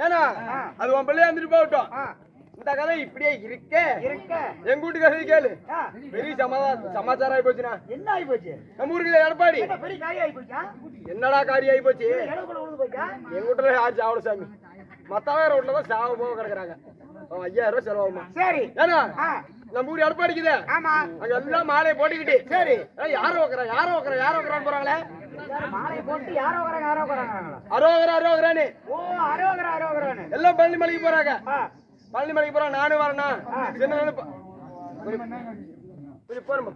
ஏன்னா அது உன் பிள்ளையா இருந்துட்டு போகட்டும். இந்த கதை இப்படியே இருக்க எங்க வீட்டு கதை கேளு. பெரிய சமாச்சாரம் ஆகி போச்சுனா. என்ன ஆகி போச்சு? நம்ம ஊருக்கு எடப்பாடி பெரிய காரியம் ஆகி போச்சா? என்னடா காரியம் ஆகி போச்சு? எங்க வீட்டுல யாரு சாவல சாமி, மத்தவங்க ரோட்ல தான் சாவ போக கிடக்குறாங்க. 5000 ரூபாய் செலவாகுமா? சரி. ஏன்னா நம்ம ஊர் எடப்பாடிக்குது. அங்க எல்லாம் மாலையை போட்டுக்கிட்டு சரி யாரோ வைக்கிறான்னு போறாங்களே. மாலை போட்டு யாரோ வராங்க. அரோகரானு எல்லாம் பழனி மலைக்கு போறாங்க. பழனி மலைக்கு போறாங்க. நானும் வரேன்னா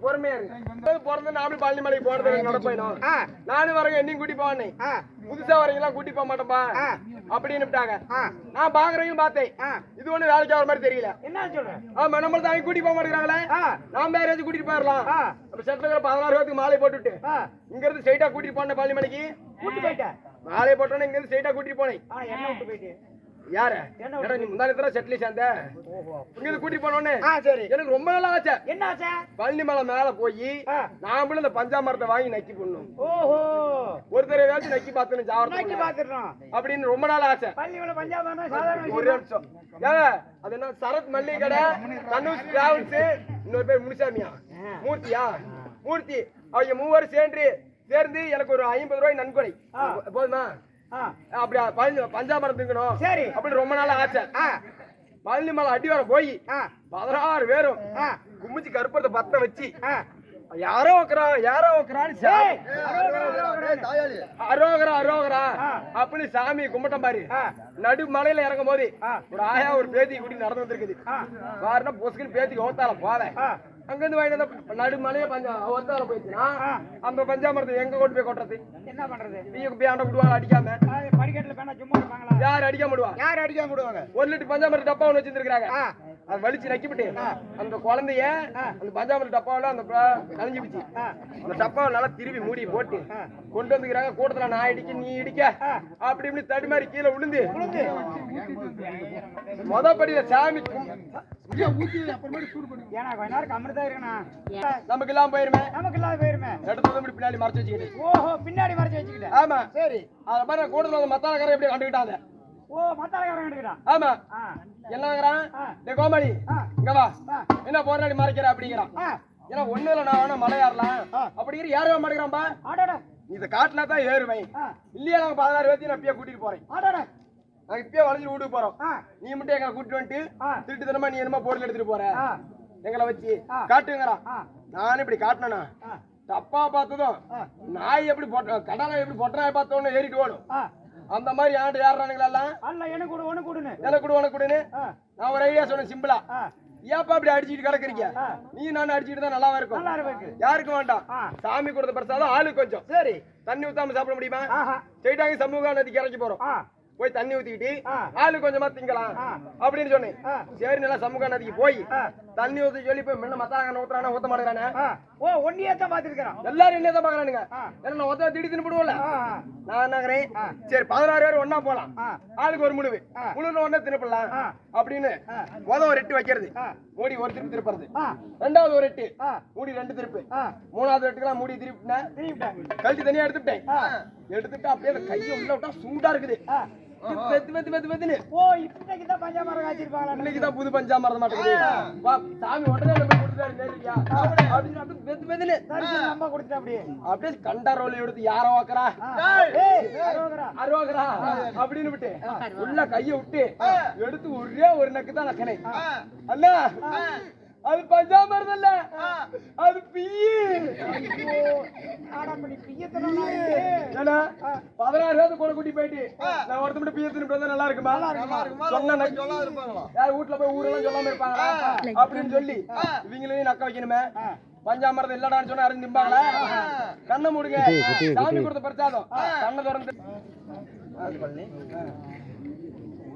பொறுமையா இருக்கு. பிறந்த நானும் பழனி மலைக்கு போனது நடப்பேனும். நானும் வரேங்க என்னையும் கூட்டி போவானே. புதுசா வரீங்களா கூட்டி போக மாட்டோம்பா அப்படின்னு நான் பாக்குறவங்க பார்த்தேன். இது ஒண்ணு வேலைக்கு ஆகிற மாதிரி தெரியல. என்ன சொல்றேன்? ஆமா நம்மள தான் கூட்டி போக மாட்டேங்கிறாங்களே. நான் வேற ஏதாச்சும் கூட்டிட்டு போயிடலாம். அப்ப செட்டில் 16 ரூபாய்க்கு மாலை போட்டுட்டு இங்க இருந்து ஸ்ட்ரைட்டா கூட்டிட்டு போனேன். பழனி மலைக்கு கூட்டி போயிட்டேன். மாலை போட்டோன்னே இங்க இருந்து ஸ்ட்ரைட்டா கூட்டிட்டு போனேன். என்ன விட்டு போயிட்டு யாரு நீ முந்தானத்துல செட்டில் சேர்ந்த இங்க கூட்டி போனோன்னு எனக்கு ரொம்ப நாள் ஆச்சு. என்ன ஆச்சு? பழனி மலை மேல போய் நாமளும் இந்த பஞ்சாமரத்தை வாங்கி நக்கி போடணும். ஓஹோ, ஒரு தடவையாச்சும் நக்கி பாத்துறோம் அப்படின்னு ரொம்ப நாள் ஆசை. ஒரே நிமிஷம். அது என்ன சரத் மல்லிகை கடை, தனுஷ் டிராவல்ஸ், இன்னொரு பேர் முனிசாமியா மூர்த்தி அவங்க மூவரும் சேர்ந்து எனக்கு ஒரு 50 ரூபாய் நன்கொடை போதுமா? அப்படியா பஞ்சாமரம் திங்கணும் சரி அப்படின்னு ரொம்ப நாள் ஆசை. பழனி மலை அடிவாரம் போய் 16 பேரும் கும்பிச்சு கருப்பத்தை பத்த வச்சு யாரோ அரோகரா அப்படின்னு சாமி கும்பிட்டம் பாரு. நடு மலையில இறங்கும் போது ஒரு ஆயா ஒரு பேத்தி கூட்டி நடந்து வந்திருக்குது. வாருன்னா பொசுக்குன்னு பேத்திக்கு ஓத்தால போவேன். அங்க இருந்து வாங்கிட்டு நடு மலைய ஒத்தால போயிடுச்சுன்னா அந்த பஞ்சாமரத்தை எங்க கொண்டு போய் கொட்டுறது? என்ன பண்றது? நீங்க போய் ஆண்ட விடுவாங்க அடிக்காம. படிக்கட்டுல பேனா சும்மா இருப்பாங்களா? யாரு அடிக்காம விடுவாங்க? 1 லிட்டர் பஞ்சாமரத்து டப்பா ஒண்ணு வச்சிருக்காங்க. அது வலிச்சு நக்கிவிட்டு அந்த குழந்தைய அந்த பஞ்சாமரத்து டப்பாவில அந்த கலைஞ்சு பிடிச்சி அந்த டப்பாவை நல்லா திருப்பி மூடி போட்டு கொண்டு வந்துக்கிறாங்க. கூட்டத்துல நான் இடிக்க நீ இடிக்க அப்படி இப்படி தடுமாறி கீழே விழுந்து மொதப்படியில சாமி நமக்கு இல்லாம போயிருமே. எடுத்து பின்னாடி மறைச்சு வச்சுக்கிட்டு. ஓஹோ, பின்னாடி மறைச்சு வச்சுக்கிட்டு. ஆமா சரி. அத மாதிரி கூட்டத்துல மத்தாளக்காரன் எப்படி கண்டுக்கிட்டாங்க? ஓ, மத்தாளக்காரன் கண்டுக்கிட்டான். ஆமா. என்னங்கிறான்? டே கோமாளி இங்க வா, என்ன போராடி மறைக்கிற அப்படிங்கிறான். ஏன்னா ஒண்ணு இல்ல, நான் வேணா மலை ஏறலாம் அப்படிங்கிற ஏறவே மாட்டேங்கிறான்பா. இத காட்டுல தான் ஏறுவேன். இல்லையா நாங்க 16 பேர்த்தையும் நான் இப்பயே கூட்டிட்டு போறேன். நாங்க இப்பயே வளைஞ்சு வீட்டுக்கு போறோம். நீ மட்டும் எங்களை கூட்டிட்டு வந்துட்டு திருட்டு தினமா நீ என்னமா பொருள் எடுத்துட்டு போற எங்களை வச்சு காட்டுங்கிறான். நானும் இப்படி காட்டினா தப்பா பார்த்ததும் நாய் எப்படி கடலை எப்படி பொட்டனாய் பார்த்தோன்னு ஏறிட்டு ஓடும். அந்த மாதிரி ஆண்டு ஏறானுங்களா? எனக்கு கொடுன்னு நான் ஒரு ஐடியா சொன்னேன் சிம்பிளா. ஏப்பா அப்படி அடிச்சுட்டு கிடக்குறீங்க? நீ நானும் அடிச்சுட்டு தான் நல்லா இருக்கும். யாருக்கும் வேண்டாம். சாமி கொடுத்த பிரசாதம் ஆளுக்கு கொஞ்சம். சரி, தண்ணி ஊத்தாம சாப்பிட முடியுமா? ஸ்ட்ரைட்டாக சமூக நதிக்கு இறக்கி போறோம். போய் தண்ணி ஊத்திக்கிட்டு ஆளு கொஞ்சமா திங்கலாம் அப்படின்னு சொன்னேன். சரி, நல்லா சமூக நதிக்கு போய் தண்ணி ஊத்தி சொல்லி போய் முன்ன மத்தாங்க ஊத்துறானா ஊத்த மாட்டேங்கிறானே. ஓ, ஒன்னியத்தான் பாத்துருக்கான். எல்லாரும் என்னதான் பாக்குறானுங்க. ஏன்னா ஒத்த திடீர்னு போடுவோம்ல. நான் என்னங்கிறேன், சரி 16 பேர் ஒன்னா போலாம், ஆளுக்கு ஒரு முழுவு ஒன்னே தின்னப்படலாம் அப்படின்னு ஒரு எட்டு வைக்கிறது. மூடி ஒரு திருப்பி திருப்புறது. ரெண்டாவது ஒரு எட்டு மூடி 2 திருப்பு. மூணாவது எட்டுக்கெல்லாம் மூடி திருப்பிட்டேன். கழட்டி தனியா எடுத்துட்டேன். எடுத்துட்டு அப்படியே கையை உள்ள விட்டா சூடா இருக்குது. இன்னைக்குதான் புது பஞ்சாமரம் மாட்டேங்குது. சாமி உடனே அப்படியே கண்டாரோல எடுத்து யாரோ வைக்கிறா அரோகரா அப்படின்னு விட்டு உள்ள கைய விட்டு எடுத்து ஒரே ஒரு நக்கு தான் நக்கனே. அண்ணா அது பஞ்சாமரம் இல்ல, அது பிய்யு. 16 பேர் கூட கூட்டி போயிட்டு நான் ஒருத்த மட்டும் பிய்ய தின்னு நல்லா இருக்குமா? சொன்ன யார் வீட்டுல போய் ஊரெல்லாம் சொல்லாம இருப்பாங்களா அப்படின்னு சொல்லி இவங்களையும் நக்க வைக்கணுமே. பஞ்சாமரத்தை இல்லடான்னு சொன்னா அறிஞ்சு நிம்பாங்களா? கண்ணை மூடுங்க, சாமி கொடுத்த பிரசாதம். கண்ணை திறந்து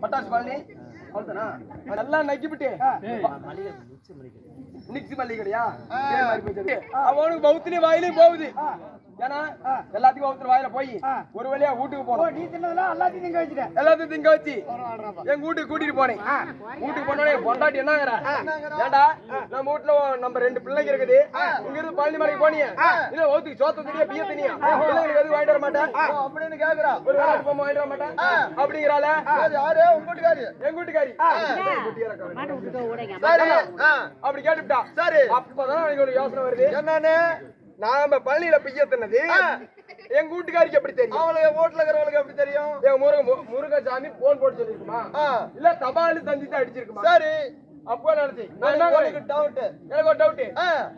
பட்டாசு பழனி நல்லா நக்கிவிட்டு நிக்ஸ் மல்லிகடையா அவனுக்கு பௌத்திலி வாயிலையும் போகுது. ஏன்னா எல்லாத்துக்கும் ஒருத்தர் வாயில போய் ஒரு வழியா வீட்டுக்கு ஓ போனோம். நீ தின்னதெல்லாம் எல்லாத்தையும் திங்க வச்சுட்டேன். எல்லாத்தையும் திங்க வச்சு எங்க வீட்டுக்கு கூட்டிட்டு போனேன். வீட்டுக்கு போனோடனே பொண்டாட்டி என்னங்கிறா, ஏண்டா நம்ம வீட்டுல நம்ம 2 பிள்ளைங்க இருக்குது, இங்க இருந்து பழனி மலைக்கு போனியா இல்ல ஓத்துக்கு சோத்த தனியா பிய தனியா பிள்ளைங்களுக்கு எதுவும் வாங்கிட்டு வர மாட்டேன் அப்படின்னு கேக்குறா. ஒரு வேலை போமா வாங்கிட்டு வர மாட்டேன் அப்படிங்கிறாள. யாரு உங்க வீட்டுக்காரி? எங்க வீட்டுக்காரி. சரி அப்படி கேட்டுட்டா. சரி அப்பதான் எனக்கு ஒரு யோசனை வருது. என்னன்னு நாம பள்ளியில பிய்ய தின்னது எங்க வீட்டுக்காரிக்கு எப்படி தெரியும்? அவளுக்கு வீட்டுல இருக்கிறவளுக்கு எப்படி தெரியும்? எங்க முருகசாமி போன் போட்டு சொல்லிருக்குமா இல்ல தபாலு தந்திட்டு அடிச்சிருக்குமா? சரி அப்போ நினைச்சு எனக்கு ஒரு டவுட்.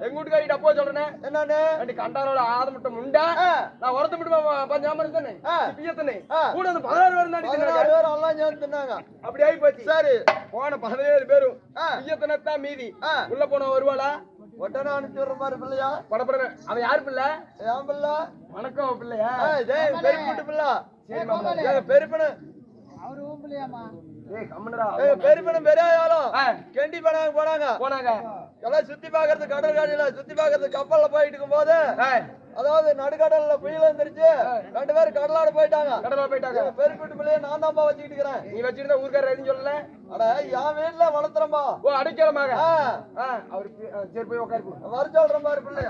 எங்க வீட்டுக்காரிட்ட அப்போ சொல்றேன் என்னன்னு கண்டாரோட ஆதமுட்ட முண்டா நான் உரத்து மட்டும் பஞ்சாம தானே பிய்ய தின்னே கூட வந்து 16 பேர் எல்லாம் சேர்ந்துனாங்க. அப்படி ஆகி போச்சு. சரி போன 17 பேரும் பிய்ய தினத்தான் மீதி. உள்ள போன வருவாளா ஒட்டனை அனுப்பிச்சு விடுற மாதிரி பிள்ளையா படப்பட. அவன் யாரு பிள்ளை? என் பிள்ளை. வணக்கம் பிள்ளையா? பெருப்பிட்டு பிள்ளை. சரி பெருப்பனு அவரு பிள்ளையாமா? பெருப்பனும் பெரிய ஆளும் கெண்டி போனாங்க. எல்லாம் சுத்தி பாக்குறது கடல் காடியில சுத்தி பாக்குறது கப்பல்ல போயிட்டு இருக்கும் போது அதாவது நடுக்கடல்ல புயல் வந்துருச்சு. 2 பேரும் கடலாட போயிட்டாங்க. பெருப்பிட்டு பிள்ளைய நான் தான்ப்பா வச்சுக்கிட்டு இருக்கிறேன். நீ வச்சுக்கிட்ட ஊருக்காரர் எதுவும் சொல்லல? அட என் வீட்டுல வளர்த்துறம்பா. ஓ அடைக்கலமாக அவரு சரி போய் உட்காரு வர சொல்ற மாதிரி பிள்ளை.